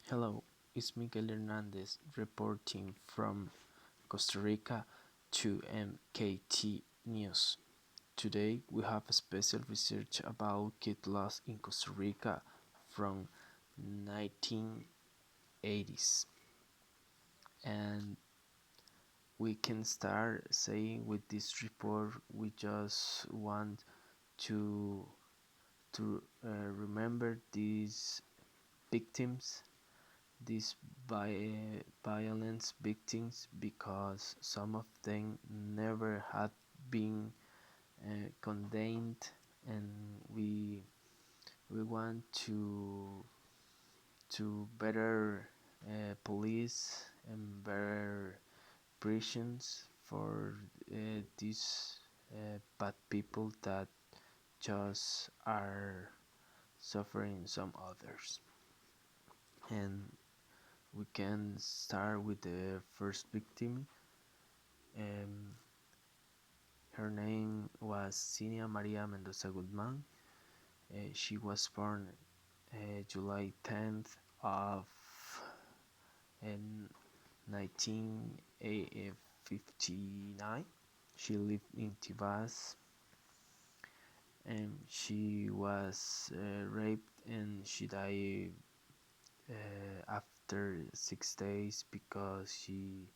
Hello, it's Miguel Hernandez reporting from Costa Rica to MKT News. Today we have a special research about kid loss in Costa Rica from 1980s. And we can start saying with this report we just want to remember these victims, these violence victims, because some of them never had been condemned, and we want to better police and better prisons for these bad people that just are suffering some others. And we can start with the first victim. Um, Her name was Cinia Maria Mendoza Guzman. She was born July 10th of 1959. She lived in Tibas, and she was raped, and she died after 6 days because she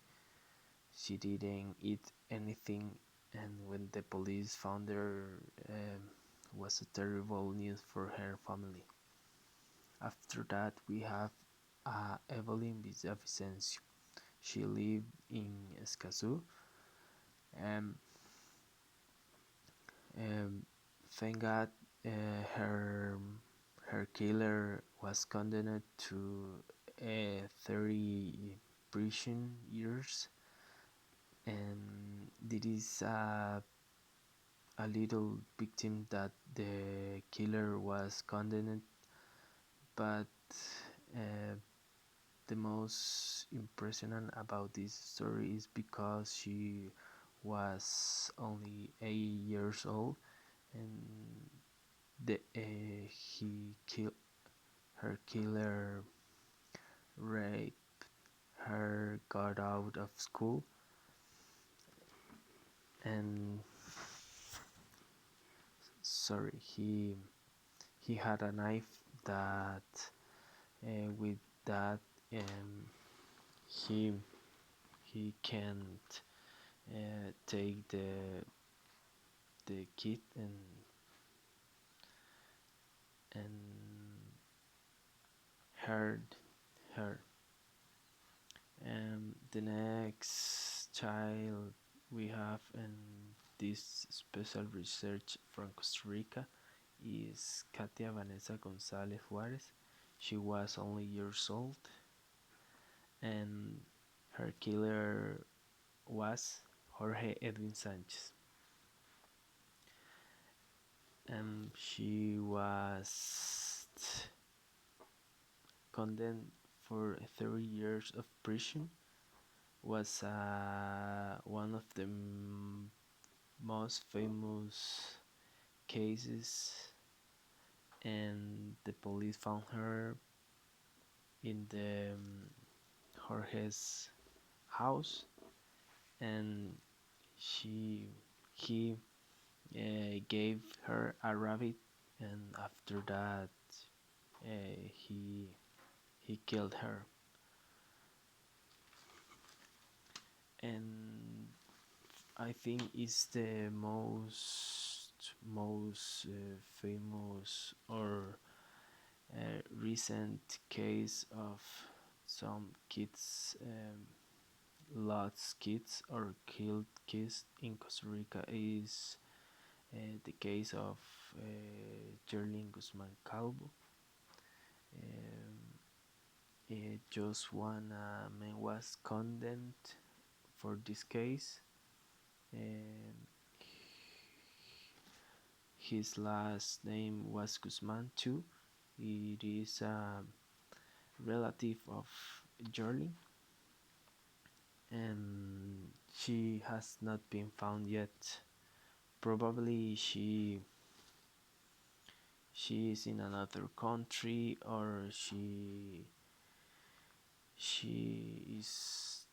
didn't eat anything, and when the police found her, was a terrible news for her family. After that, we have Evelyn Villavicencio. She lived in Escazú, and um, thank God, her killer was condemned to 30 prison years, and this is a little victim that the killer was condemned, but uh, the most impressionant about this story is because she was only 8 years old, and he killed her killer, raped her, got out of school, and sorry, he had a knife that with that, um, he he can't take the kid and hurt her. The next child we have in this special research from Costa Rica is Katia Vanessa Gonzalez Juarez. She was only years old, and her killer was Jorge Edwin Sanchez. And she was condemned for 30 years of prison. Was one of the most famous cases, and the police found her in the Jorge's house, and she he gave her a rabbit, and after that he killed her. And I think it's the most famous or recent case of some kids, lost kids or killed kids in Costa Rica is the case of Jerlin Guzman Calvo. Um, just one man was condemned for this case. Um, his last name was Guzman too. It is a relative of Jerlin, and she has not been found yet. Probably she is in another country, or she is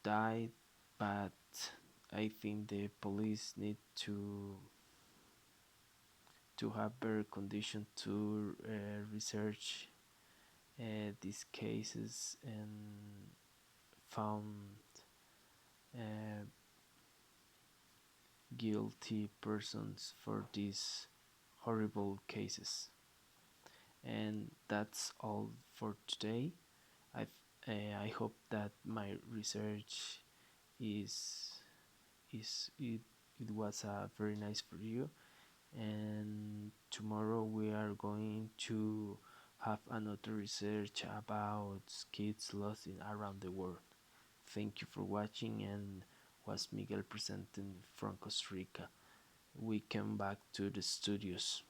died, but I think the police need to have better condition to research these cases and found uh, guilty persons for these horrible cases. And that's all for today. I I hope that my research is it was very nice for you. And tomorrow we are going to have another research about kids lost in around the world. Thank you for watching, and was Miguel presenting from Costa Rica. We come back to the studios.